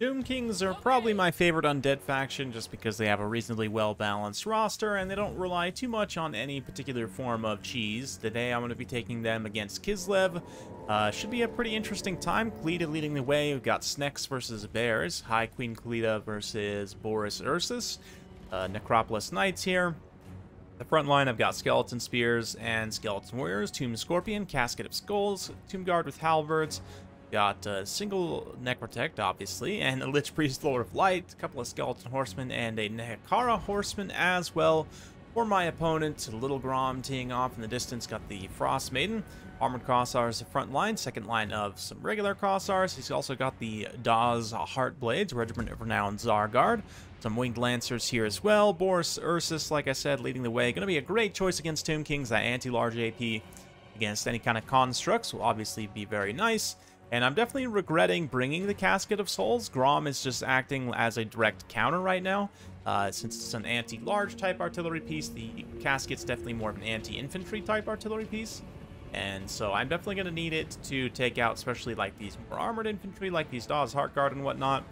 Doom Kings are probably my favorite undead faction just because they have a reasonably well-balanced roster and they don't rely too much on any particular form of cheese. Today I'm going to be taking them against Kislev. Should be a pretty interesting time. KHALIDA leading the way. We've got Snecks versus Bears. High Queen KHALIDA versus BORIS Ursus. Necropolis Knights here. The front line I've got Skeleton Spears and Skeleton Warriors. Tomb Scorpion, Casket of Skulls, Tomb Guard with Halberds. Got a single Necrotect, obviously, and a Lich Priest Lord of Light, a couple of Skeleton Horsemen, and a Nehekara Horseman as well. For my opponent, Little Grom teeing off in the distance, got the Frost Maiden. Armored Kossars the front line, second line of some regular Kossars. He's also got the Daz Heartblades, Regiment of Renown Zargard. Some Winged Lancers here as well. Boris Ursus, like I said, leading the way. Going to be a great choice against Tomb Kings. That anti-large AP against any kind of constructs will obviously be very nice. And I'm definitely regretting bringing the Casket of Souls. Grom is just acting as a direct counter right now. Since it's an anti-large type artillery piece, the Casket's definitely more of an anti-infantry type artillery piece. And so I'm definitely going to need it to take out especially like these more armored infantry, like these Dawes Heartguard and whatnot.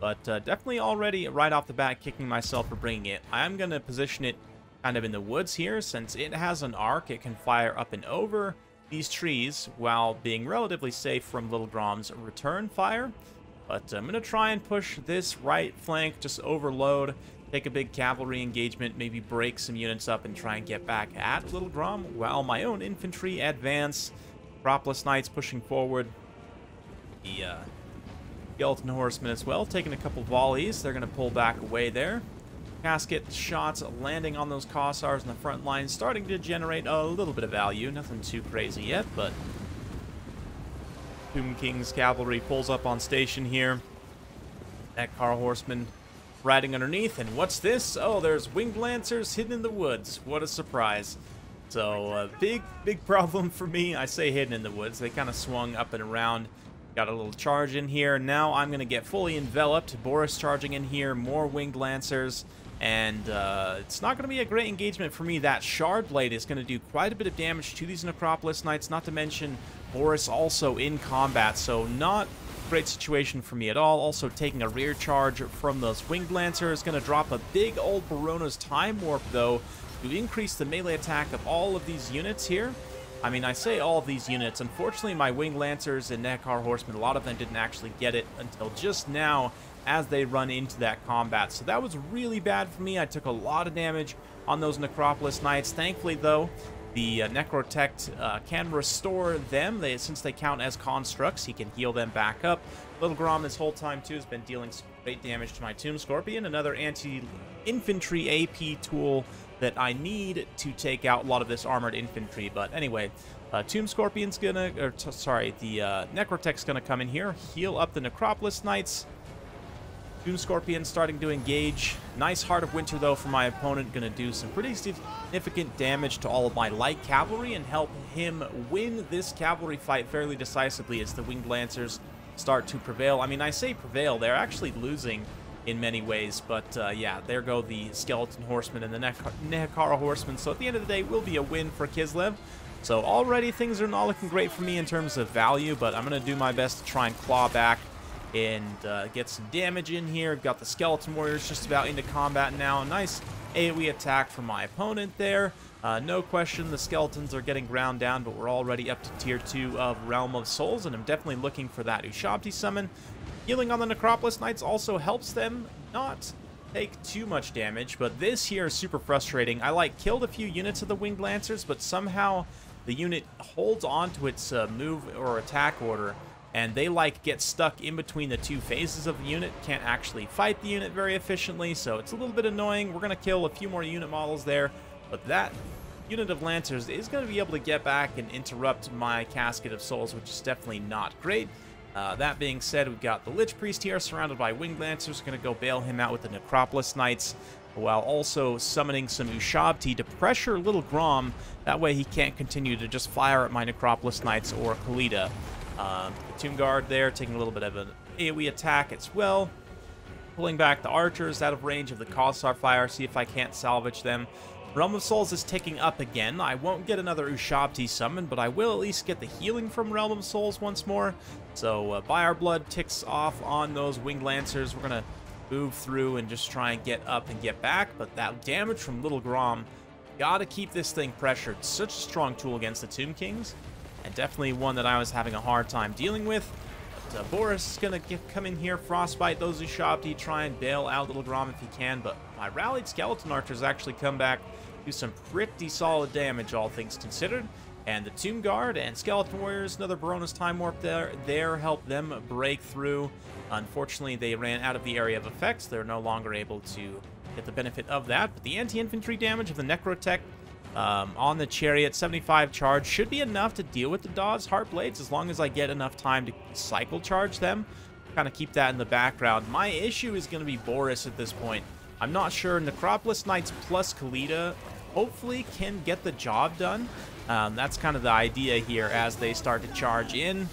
But definitely already right off the bat kicking myself for bringing it. I am going to position it kind of in the woods here. Since it has an arc, it can fire up and over these trees while being relatively safe from Little Grom's return fire. But I'm going to try and push this right flank, just overload, take a big cavalry engagement, maybe break some units up and try and get back at Little Grom while my own infantry advance. Necropolis Knights pushing forward. The Skeleton Horsemen as well, taking a couple volleys. They're going to pull back away there. Casket shots landing on those Kossars in the front line, starting to generate a little bit of value. Nothing too crazy yet, but Tomb King's cavalry pulls up on station here. That Car Horseman riding underneath, and what's this? Oh, there's Winged Lancers hidden in the woods. What a surprise. So, big problem for me. I say hidden in the woods. They kind of swung up and around. Got a little charge in here. Now I'm going to get fully enveloped. Boris charging in here. More Winged Lancers. And it's not going to be a great engagement for me. That Shard Blade is going to do quite a bit of damage to these Necropolis Knights, not to mention Boris also in combat, so not a great situation for me at all. Also taking a rear charge from those Winged Lancers, going to drop a big old Barona's Time Warp, though, to increase the melee attack of all of these units here. I mean, I say all of these units. Unfortunately, my Winged Lancers and Nehekar Horsemen, a lot of them didn't actually get it until just now, as they run into that combat. So that was really bad for me. I took a lot of damage on those Necropolis Knights. Thankfully, though, the Necrotect can restore them. Since they count as constructs, he can heal them back up. Little Grom this whole time, too, has been dealing some great damage to my Tomb Scorpion, another anti-infantry AP tool that I need to take out a lot of this armored infantry. But anyway, Tomb Scorpion's gonna, the Necrotect's gonna come in here, heal up the Necropolis Knights. Tomb Scorpion starting to engage. Nice Heart of Winter, though, for my opponent. Going to do some pretty significant damage to all of my light cavalry and help him win this cavalry fight fairly decisively as the Winged Lancers start to prevail. I mean, I say prevail. They're actually losing in many ways. But, yeah, there go the Skeleton Horsemen and the Nehekara Horsemen. So at the end of the day, it will be a win for Kislev. So already things are not looking great for me in terms of value, but I'm going to do my best to try and claw back and get some damage in here. Got the Skeleton Warriors just about into combat now. Nice AoE attack from my opponent there. No question the Skeletons are getting ground down, but we're already up to tier 2 of Realm of Souls, and I'm definitely looking for that Ushabti summon. Healing on the Necropolis Knights also helps them not take too much damage, but this here is super frustrating. I killed a few units of the Winged Lancers, but somehow the unit holds on to its move or attack order, and they get stuck in between the two phases of the unit, can't actually fight the unit very efficiently, so it's a little bit annoying. We're going to kill a few more unit models there, but that unit of Lancers is going to be able to get back and interrupt my Casket of Souls, which is definitely not great. That being said, we've got the Lich Priest here surrounded by Winged Lancers. Going to go bail him out with the Necropolis Knights, while also summoning some Ushabti to pressure Little Grom. That way he can't continue to just fire at my Necropolis Knights or KHALIDA. The Tomb Guard there, taking a little bit of an AoE attack as well. Pulling back the archers out of range of the Kossar fire, see if I can't salvage them. Realm of Souls is ticking up again. I won't get another Ushabti summon, but I will at least get the healing from Realm of Souls once more. So by our blood ticks off on those Winged Lancers. We're going to move through and just try and get up and get back. But that damage from Little Grom, gotta keep this thing pressured. Such a strong tool against the Tomb Kings, and definitely one that I was having a hard time dealing with. But Boris is going to come in here, frostbite those Ushabti, try and bail out Little Grom if he can. But my rallied Skeleton Archers actually come back, do some pretty solid damage, all things considered. And the Tomb Guard and Skeleton Warriors, another Barona's Time Warp there help them break through. Unfortunately, they ran out of the area of effects. They're no longer able to get the benefit of that. But the anti-infantry damage of the Necrotech on the Chariot, 75 charge, should be enough to deal with the Daw's Heartblades as long as I get enough time to cycle charge them. Kind of keep that in the background. My issue is going to be Boris at this point. I'm not sure. Necropolis Knights plus KHALIDA hopefully can get the job done. That's kind of the idea here as they start to charge in.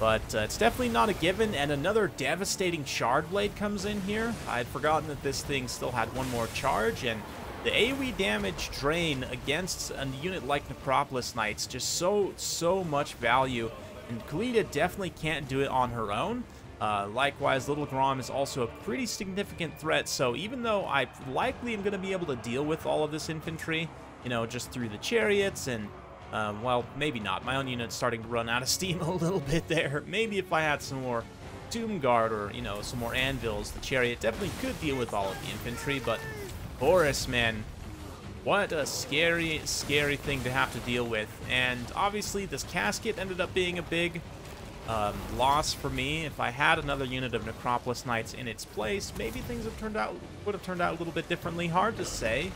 But it's definitely not a given, and another devastating Shard Blade comes in here. I had forgotten that this thing still had one more charge, and the AoE damage drain against a unit like Necropolis Knights, just so much value, and KHALIDA definitely can't do it on her own. Likewise, Little Grom is also a pretty significant threat, so even though I likely am going to be able to deal with all of this infantry, you know, just through the chariots and, well, maybe not. My own unit's starting to run out of steam a little bit there. Maybe if I had some more Tomb Guard or, you know, some more anvils, the chariot definitely could deal with all of the infantry, but Boris, man, what a scary, scary thing to have to deal with. And obviously, this casket ended up being a big loss for me. If I had another unit of Necropolis Knights in its place, maybe things would have turned out a little bit differently. Hard to say.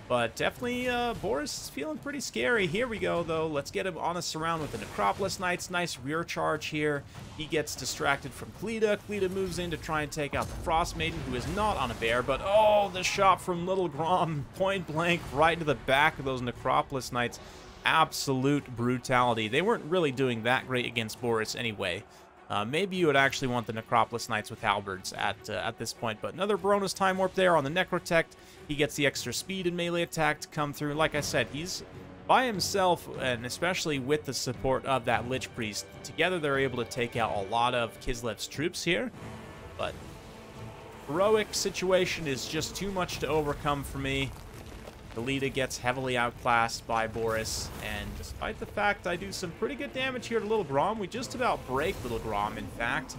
But definitely, Boris is feeling pretty scary. Here we go, though. Let's get him on a surround with the Necropolis Knights. Nice rear charge here. He gets distracted from KHALIDA. KHALIDA moves in to try and take out the Frost Maiden, who is not on a bear. But, oh, the shot from Little Grom, point blank, right into the back of those Necropolis Knights. Absolute brutality. They weren't really doing that great against Boris anyway. Maybe you would actually want the Necropolis Knights with halberds at this point. But another Barona's Time Warp there on the Necrotech. He gets the extra speed and melee attack to come through. Like I said, he's by himself, and especially with the support of that Lich Priest. Together, they're able to take out a lot of Kislev's troops here. But heroic situation is just too much to overcome for me. KHALIDA gets heavily outclassed by Boris, and despite the fact I do some pretty good damage here to Little Grom, we just about break Little Grom, in fact.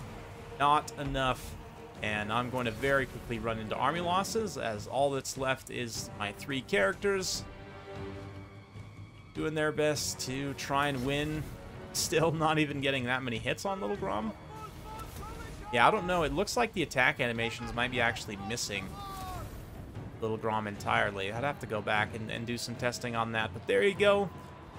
Not enough. And I'm going to very quickly run into army losses, as all that's left is my 3 characters doing their best to try and win. Still not even getting that many hits on Little Grom. Yeah, I don't know. It looks like the attack animations might be actually missing Little Grom entirely. I'd have to go back and do some testing on that. But there you go.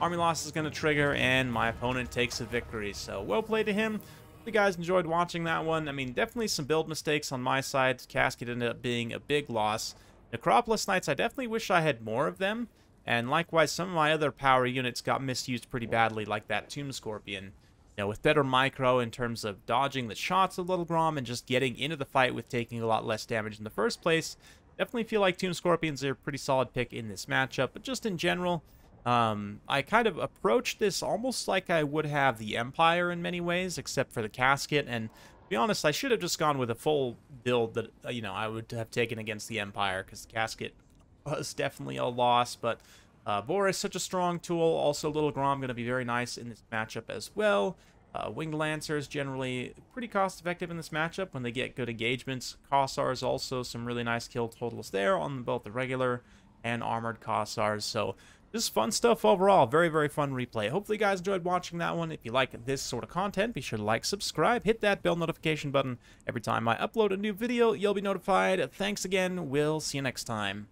Army loss is going to trigger, and my opponent takes a victory. So, well played to him. Hope you guys enjoyed watching that one. I mean, definitely some build mistakes on my side. Casket ended up being a big loss. Necropolis Knights, I definitely wish I had more of them. And likewise, some of my other power units got misused pretty badly, like that Tomb Scorpion. You know, with better micro in terms of dodging the shots of Little Grom and just getting into the fight with taking a lot less damage in the first place. Definitely feel like Tomb Scorpions are a pretty solid pick in this matchup. But just in general, I kind of approached this almost like I would have the Empire in many ways, except for the casket. And to be honest, I should have just gone with a full build that, you know, I would have taken against the Empire, because the casket was definitely a loss. But Boris, such a strong tool. Also, Little Grom going to be very nice in this matchup as well. Winged Lancers generally pretty cost-effective in this matchup when they get good engagements. Kossars also some really nice kill totals there on both the regular and armored Kossars. So just fun stuff overall. Very, very fun replay. Hopefully you guys enjoyed watching that one. If you like this sort of content, be sure to like, subscribe, hit that bell notification button. Every time I upload a new video, you'll be notified. Thanks again. We'll see you next time.